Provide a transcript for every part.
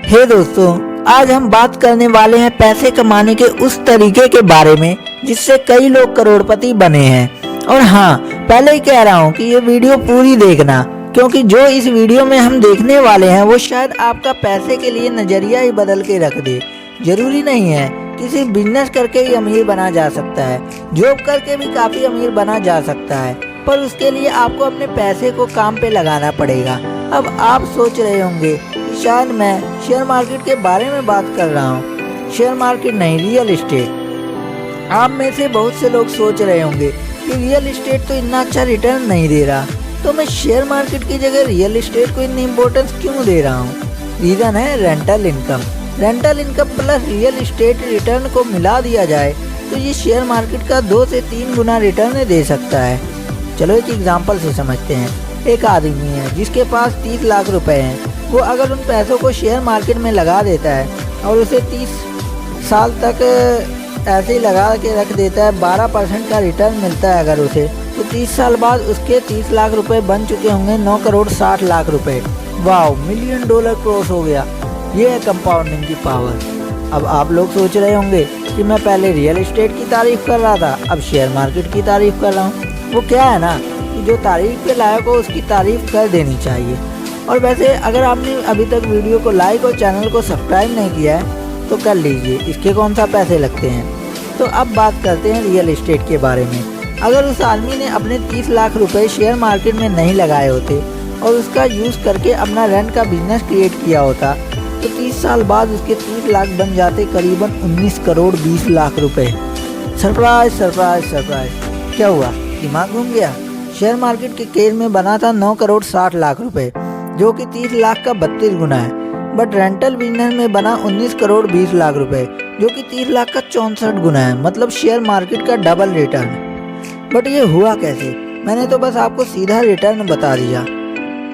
हे दोस्तों, आज हम बात करने वाले हैं पैसे कमाने के उस तरीके के बारे में जिससे कई लोग करोड़पति बने हैं। और हाँ, पहले ही कह रहा हूँ कि ये वीडियो पूरी देखना, क्योंकि जो इस वीडियो में हम देखने वाले हैं वो शायद आपका पैसे के लिए नज़रिया ही बदल के रख दे। जरूरी नहीं है कि सिर्फ बिजनेस करके ही अमीर बना जा सकता है, जॉब करके भी काफ़ी अमीर बना जा सकता है, पर उसके लिए आपको अपने पैसे को काम पे लगाना पड़ेगा। अब आप सोच रहे होंगे कि शायद मैं शेयर मार्केट के बारे में बात कर रहा हूँ। शेयर मार्केट नहीं, रियल एस्टेट। आप में से बहुत से लोग सोच रहे होंगे कि रियल एस्टेट तो इतना अच्छा रिटर्न नहीं दे रहा, तो मैं शेयर मार्केट की जगह रियल एस्टेट को इतनी इम्पोर्टेंस क्यों दे रहा हूँ। रीज़न है rental income. Rental income plus real estate return को मिला दिया जाए तो ये शेयर मार्केट का 2 से 3 गुना रिटर्न दे सकता है। चलो एक एग्जांपल से समझते हैं। एक आदमी है जिसके पास 30 लाख रुपए हैं। वो अगर उन पैसों को शेयर मार्केट में लगा देता है और उसे 30 साल तक ऐसे ही लगा के रख देता है, 12% का रिटर्न मिलता है अगर उसे, तो 30 साल बाद उसके 30 लाख रुपए बन चुके होंगे 9 करोड़ 60 लाख रुपए। वाह, $1 मिलियन क्रॉस हो गया। ये है कंपाउंडिंग की पावर। अब आप लोग सोच रहे होंगे कि मैं पहले रियल एस्टेट की तारीफ कर रहा था, अब शेयर मार्केट की तारीफ कर रहा हूँ। वो क्या है ना कि जो तारीफ के लायक हो उसकी तारीफ कर देनी चाहिए। और वैसे अगर आपने अभी तक वीडियो को लाइक और चैनल को सब्सक्राइब नहीं किया है तो कर लीजिए, इसके कौन सा पैसे लगते हैं। तो अब बात करते हैं रियल एस्टेट के बारे में। अगर उस आदमी ने अपने 30 लाख रुपए शेयर मार्केट में नहीं लगाए होते और उसका यूज़ करके अपना रेंट का बिजनेस क्रिएट किया होता तो 30 साल बाद उसके 30 लाख बन जाते करीबन 19 करोड़ 20 लाख रुपए। सरप्राइज सरप्राइज सरप्राइज, क्या हुआ, दिमाग घूम गया। शेयर मार्केट के केस में बना था 9 करोड़ 60 लाख रुपए, जो कि 30 लाख का 32 गुना है। बट रेंटल बिजनेस में बना 19 करोड़ 20 लाख रुपए, जो कि 30 लाख का 64 गुना है, मतलब शेयर मार्केट का डबल रिटर्न। बट ये हुआ कैसे? मैंने तो बस आपको सीधा रिटर्न बता दिया।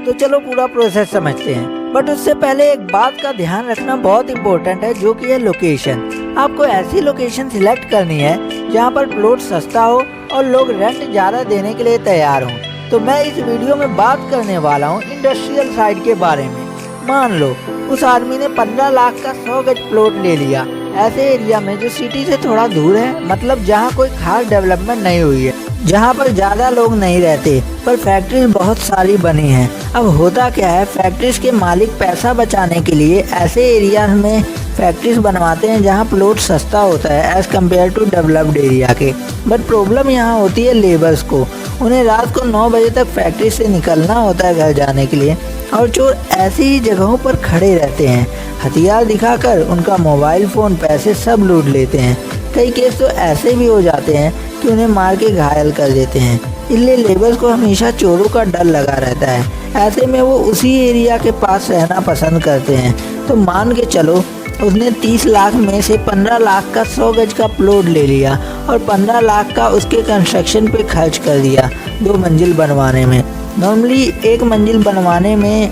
तो चलो पूरा प्रोसेस समझते हैं। बट उससे पहले एक बात का ध्यान रखना बहुत इम्पोर्टेंट है, जो कि है लोकेशन। आपको ऐसी लोकेशन सिलेक्ट करनी है जहाँ पर प्लॉट सस्ता हो और लोग रेंट ज़्यादा देने के लिए तैयार हों। तो मैं इस वीडियो में बात करने वाला हूँ इंडस्ट्रियल साइड के बारे में। मान लो उस आदमी ने 15 लाख का 100 गज प्लॉट ले लिया ऐसे एरिया में जो सिटी से थोड़ा दूर है, मतलब जहाँ कोई खास डेवलपमेंट नहीं हुई है, जहाँ पर ज़्यादा लोग नहीं रहते, पर फैक्ट्रीज बहुत सारी बनी हैं। अब होता क्या है, फैक्ट्रीज के मालिक पैसा बचाने के लिए ऐसे एरिया में फैक्ट्रीज बनवाते हैं जहाँ प्लॉट सस्ता होता है as compare to developed area के। बट प्रॉब्लम यहाँ होती है लेबर्स को। उन्हें रात को 9 बजे तक फैक्ट्री से निकलना होता है घर जाने के लिए, और चोर ऐसी ही जगहों पर खड़े रहते हैं, हथियार दिखाकर उनका मोबाइल फ़ोन, पैसे सब लूट लेते हैं। कई केस तो ऐसे भी हो जाते हैं कि उन्हें मार के घायल कर देते हैं। इसलिए लेबर्स को हमेशा चोरों का डर लगा रहता है। ऐसे में वो उसी एरिया के पास रहना पसंद करते हैं। तो मान के चलो उसने 30 लाख में से 15 लाख का 100 गज का प्लॉट ले लिया और 15 लाख का उसके कंस्ट्रक्शन पे खर्च कर दिया 2 मंजिल बनवाने में। नॉर्मली 1 मंजिल बनवाने में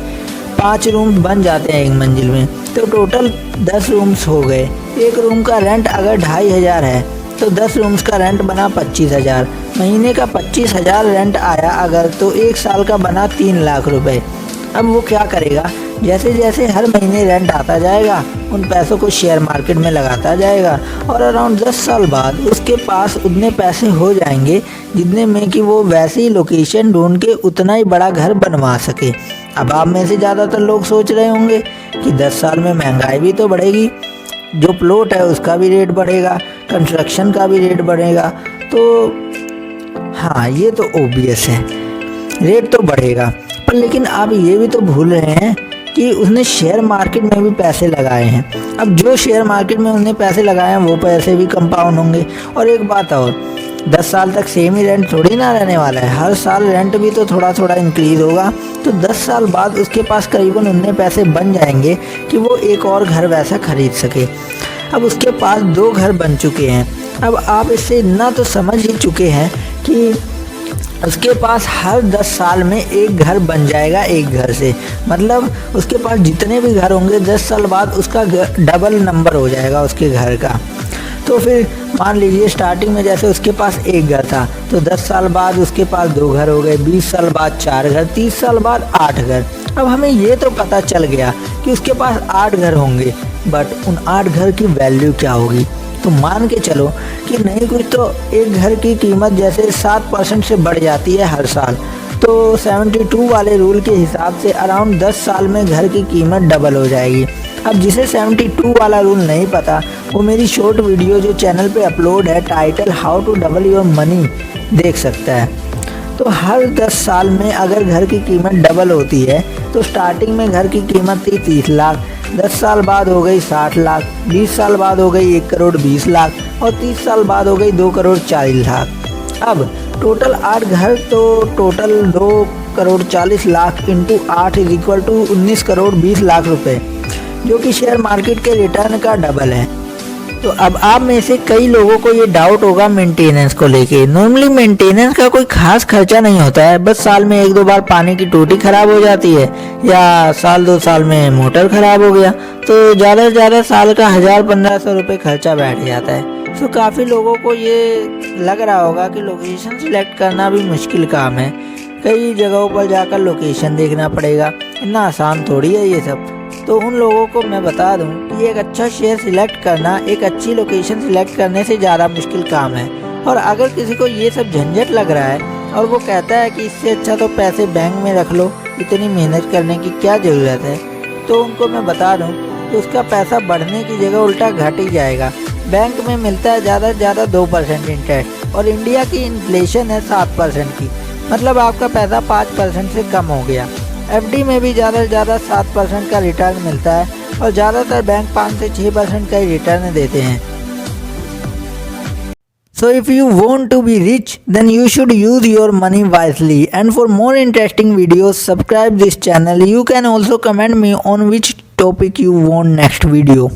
5 रूम बन जाते हैं 1 मंजिल में, तो टोटल 10 रूम्स हो गए। एक रूम का रेंट अगर 2500 है तो 10 रूम्स का रेंट बना 25,000। महीने का 25,000 रेंट आया अगर, तो 1 साल का बना 3 लाख रुपए। अब वो क्या करेगा, जैसे जैसे हर महीने रेंट आता जाएगा उन पैसों को शेयर मार्केट में लगाता जाएगा और अराउंड 10 साल बाद उसके पास उतने पैसे हो जाएंगे जितने में कि वो वैसी ही लोकेशन ढूंढ के उतना ही बड़ा घर बनवा सके। अब आप में से ज़्यादातर लोग सोच रहे होंगे कि 10 साल में महंगाई भी तो बढ़ेगी, जो प्लॉट है उसका भी रेट बढ़ेगा, कंस्ट्रक्शन का भी रेट बढ़ेगा। तो हाँ, ये तो ओबियस है, रेट तो बढ़ेगा। पर लेकिन आप ये भी तो भूल रहे हैं कि उसने शेयर मार्केट में भी पैसे लगाए हैं। अब जो शेयर मार्केट में उसने पैसे लगाए हैं वो पैसे भी कंपाउंड होंगे। और एक बात और, 10 साल तक सेम ही रेंट थोड़ी ना रहने वाला है, हर साल रेंट भी तो थोड़ा थोड़ा इंक्रीज होगा। तो 10 साल बाद उसके पास करीबन उतने पैसे बन जाएंगे कि वो एक और घर वैसा खरीद सके। अब उसके पास 2 घर बन चुके हैं। अब आप इससे इतना तो समझ ही चुके हैं कि उसके पास हर 10 साल में एक घर बन जाएगा एक घर से, मतलब उसके पास जितने भी घर होंगे 10 साल बाद उसका डबल नंबर हो जाएगा उसके घर का। तो फिर मान लीजिए स्टार्टिंग में जैसे उसके पास एक घर था, तो 10 साल बाद उसके पास 2 घर हो गए, 20 साल बाद 4 घर, 30 साल बाद 8 घर। अब हमें ये तो पता चल गया कि उसके पास 8 घर होंगे, बट उन 8 घर की वैल्यू क्या होगी? तो मान के चलो कि नहीं कुछ तो एक घर की कीमत जैसे 7% से बढ़ जाती है हर साल, तो 72 वाले रूल के हिसाब से अराउंड 10 साल में घर की कीमत डबल हो जाएगी। अब जिसे 72 वाला रूल नहीं पता, वो मेरी शॉर्ट वीडियो जो चैनल पे अपलोड है title how to double your money देख सकता है। तो हर 10 साल में अगर घर की कीमत डबल होती है तो स्टार्टिंग में घर की कीमत थी 30 लाख, 10 साल बाद हो गई 60 लाख, 20 साल बाद हो गई 1 करोड़ 20 लाख और 30 साल बाद हो गई 2 करोड़ 40 लाख। अब टोटल 8 घर, तो total 2 crore 40 lakh into 8 is equal to 19 crore 20 lakh रुपए, जो कि शेयर मार्केट के रिटर्न का डबल है। तो अब आप में से कई लोगों को ये डाउट होगा मेंटेनेंस को लेके। नॉर्मली मेंटेनेंस का कोई खास खर्चा नहीं होता है, बस साल में 1-2 बार पानी की टोटी खराब हो जाती है या साल 2 साल में मोटर खराब हो गया, तो ज़्यादा से ज़्यादा साल का 1000-1500 रुपये खर्चा बैठ जाता है। तो काफ़ी लोगों को ये लग रहा होगा कि लोकेशन सिलेक्ट करना भी मुश्किल काम है, कई जगहों पर जाकर लोकेशन देखना पड़ेगा, इतना आसान थोड़ी है ये सब। तो उन लोगों को मैं बता दूं कि एक अच्छा शेयर सिलेक्ट करना एक अच्छी लोकेशन सिलेक्ट करने से ज़्यादा मुश्किल काम है। और अगर किसी को ये सब झंझट लग रहा है और वो कहता है कि इससे अच्छा तो पैसे बैंक में रख लो, इतनी मेहनत करने की क्या ज़रूरत है, तो उनको मैं बता दूं कि उसका पैसा बढ़ने की जगह उल्टा घट ही जाएगा। बैंक में मिलता है ज़्यादा से ज़्यादा 2% इंटरेस्ट और इंडिया की इन्फ्लेशन है 7% की, मतलब आपका पैसा 5% से कम हो गया। एफडी में भी ज़्यादा से ज़्यादा 7% का रिटर्न मिलता है और ज़्यादातर बैंक 5 से 6% का ही रिटर्न देते हैं। So if you want to be rich, then you should use your money wisely. And for more interesting videos, subscribe this channel. You can also comment me on which topic you want next video.